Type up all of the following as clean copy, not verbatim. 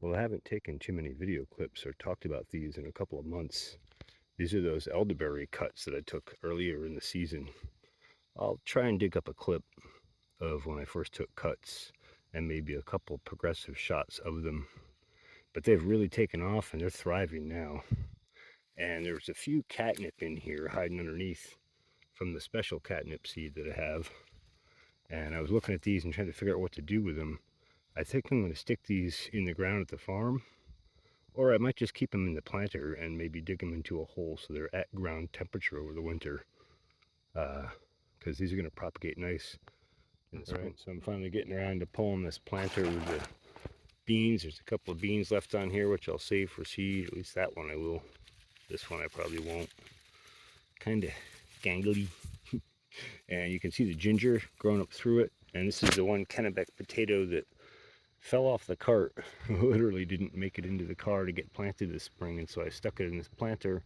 Well, I haven't taken too many video clips or talked about these in a couple of months. These are those elderberry cuts that I took earlier in the season. I'll try and dig up a clip of when I first took cuts and maybe a couple progressive shots of them. But they've really taken off and they're thriving now. And there's a few catnip in here hiding underneath from the special catnip seed that I have. And I was looking at these and trying to figure out what to do with them. I think I'm going to stick these in the ground at the farm, or I might just keep them in the planter and maybe dig them into a hole so they're at ground temperature over the winter, because these are going to propagate nice in the spring. Right, so I'm finally getting around to pulling this planter with the beans. There's a couple of beans left on here which I'll save for seed. At least that one I will. This one I probably won't. Kind of gangly. And you can see the ginger growing up through it. And this is the one Kennebeck potato that fell off the cart. Literally didn't make it into the car to get planted this spring, and so I stuck it in this planter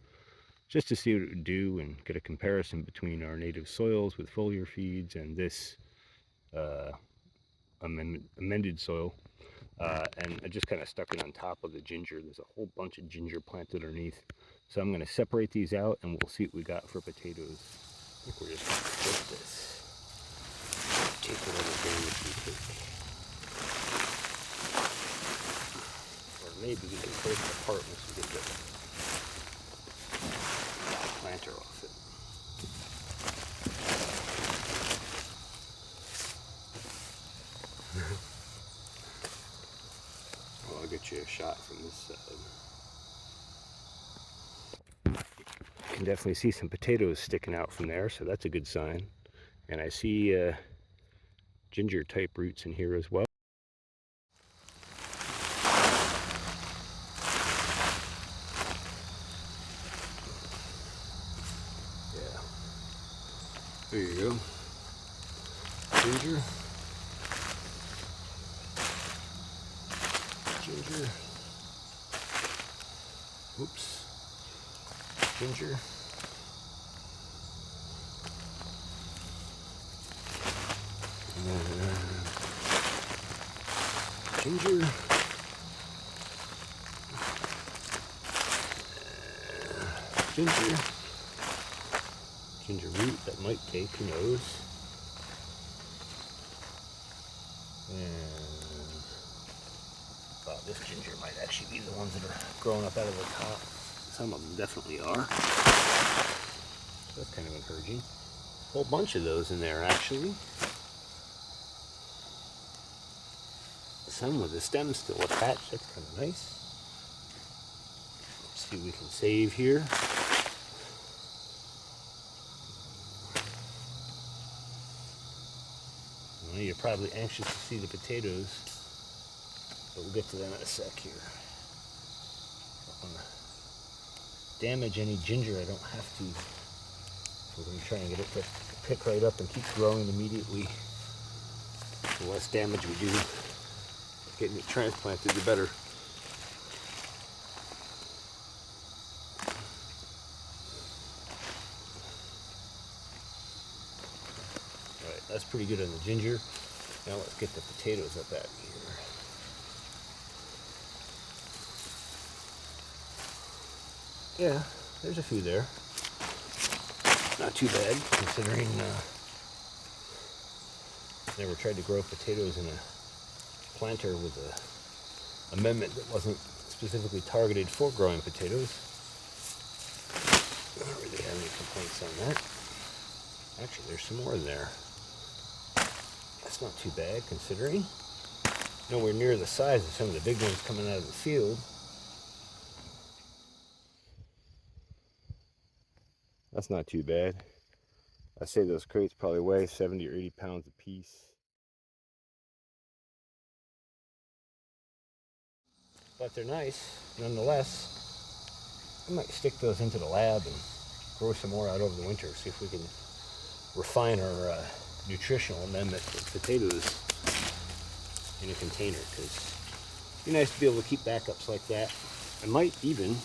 just to see what it would do and get a comparison between our native soils with foliar feeds and this amended soil. And I just kind of stuck it on top of the ginger. There's a whole bunch of ginger planted underneath. So I'm going to separate these out and we'll see what we got for potatoes. I think we're just going to flip this. Take whatever damage we take. Maybe we can break it apart once we get the planter off it. Well, I'll get you a shot from this side. You can definitely see some potatoes sticking out from there, so that's a good sign. And I see ginger type roots in here as well. There you go. Ginger. Ginger. Oops. Ginger. Ginger. Ginger. Ginger root that might take, who knows. And this ginger might actually be the ones that are growing up out of the top. Some of them definitely are. So that's kind of encouraging. A whole bunch of those in there actually. Some with the stems still attached, that's kind of nice. Let's see what we can save here. You're probably anxious to see the potatoes, but we'll get to them in a sec here. Don't want to damage any ginger, I don't have to. We're going to try and get it to pick right up and keep growing immediately. The less damage we do getting it transplanted, the better. That's pretty good on the ginger. Now let's get the potatoes up out of here. Yeah, there's a few there. Not too bad, considering never tried to grow potatoes in a planter with an amendment that wasn't specifically targeted for growing potatoes. I don't really have any complaints on that. Actually, there's some more in there. That's not too bad, considering. Nowhere near the size of some of the big ones coming out of the field. That's not too bad. I say those crates probably weigh 70 or 80 pounds a piece. But they're nice, nonetheless. I might stick those into the lab and grow some more out over the winter, see if we can refine our nutritional amendment with potatoes in a container, because it'd be nice to be able to keep backups like that. I might even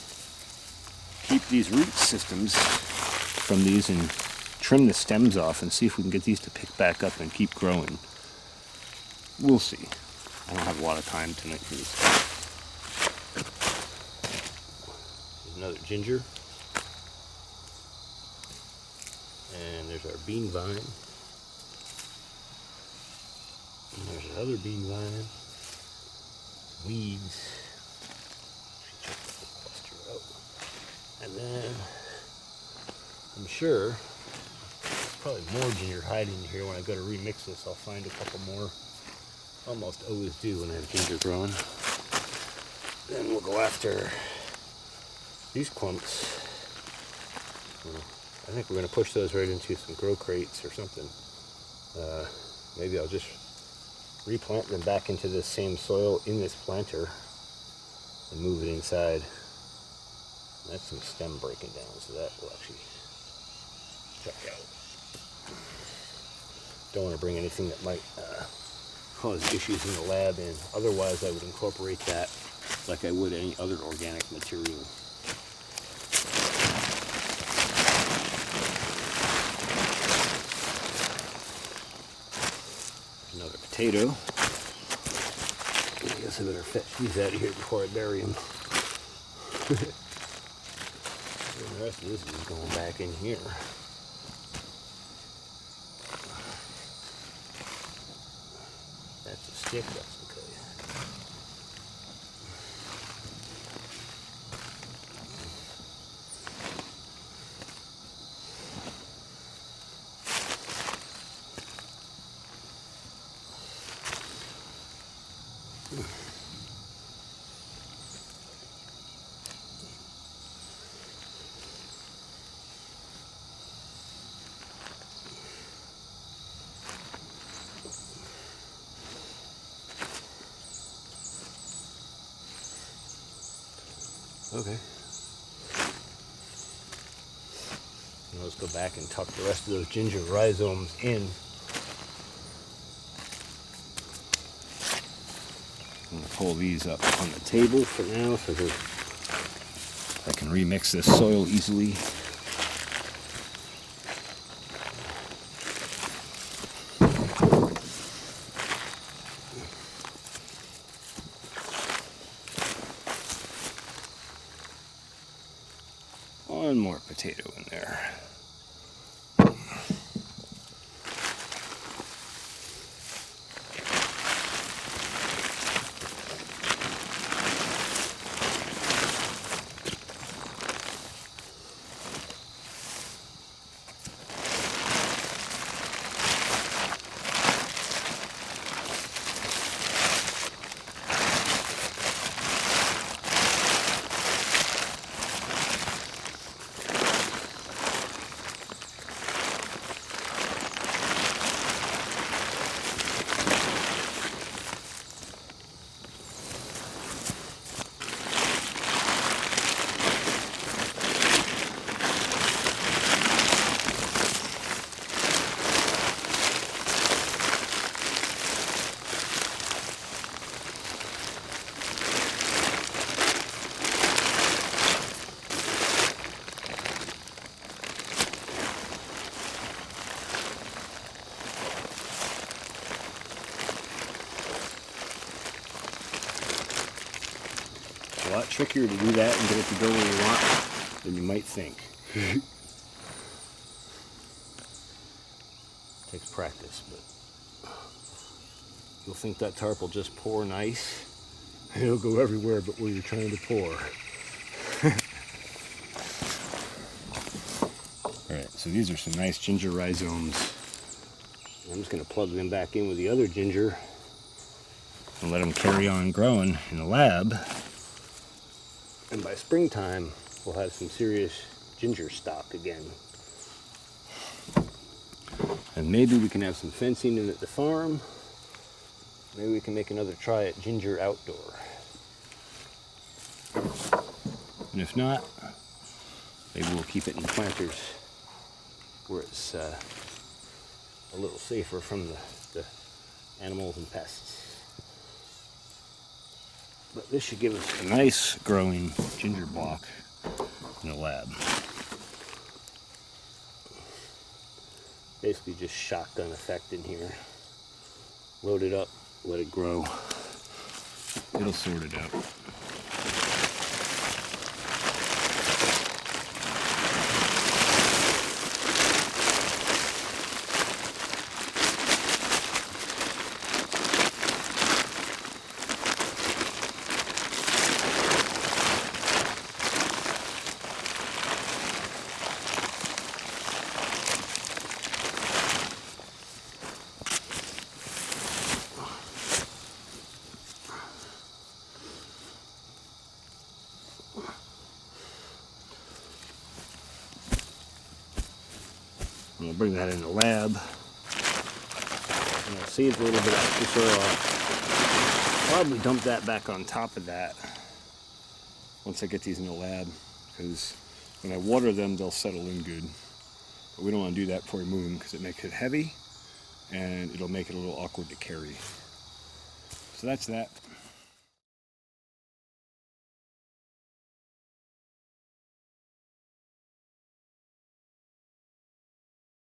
keep these root systems from these and trim the stems off and see if we can get these to pick back up and keep growing. We'll see. I don't have a lot of time tonight for this. another ginger. And there's our bean vine. And there's another bean vine. Weeds. Check the whole cluster out. And then I'm sure there's probably more ginger hiding here. When I go to remix this, I'll find a couple more. Almost always do when I have ginger growing. Then we'll go after these clumps. I think we're going to push those right into some grow crates or something. Maybe I'll just replant them back into this same soil in this planter and move it inside. That's some stem breaking down, so that will actually check out. Don't want to bring anything that might cause issues in the lab in. Otherwise, I would incorporate that like I would any other organic material. Another potato. I guess I better fetch these out of here before I bury them. And the rest of this is going back in here. That's a stick, that's okay. Okay. Now let's go back and tuck the rest of those ginger rhizomes in. I'm going to pull these up on the table for now so that I can remix this soil easily. One more potato in there. A lot trickier to do that and get it to go where you want than you might think. Takes practice, but you'll think that tarp will just pour nice. It'll go everywhere but where you're trying to pour. Alright, so these are some nice ginger rhizomes. I'm just going to plug them back in with the other ginger and let them carry on growing in the lab. And by springtime, we'll have some serious ginger stock again. And maybe we can have some fencing in at the farm. Maybe we can make another try at ginger outdoor. And if not, maybe we'll keep it in planters where it's a little safer from the animals and pests. But this should give us a nice growing ginger block in a lab. Basically just shotgun effect in here. Load it up, let it grow. It'll sort it out. And we'll bring that in the lab. And I'll save a little bit of extra soil. I'll probably dump that back on top of that once I get these in the lab, because when I water them, they'll settle in good. But we don't want to do that before we move them, because it makes it heavy and it'll make it a little awkward to carry. So that's that.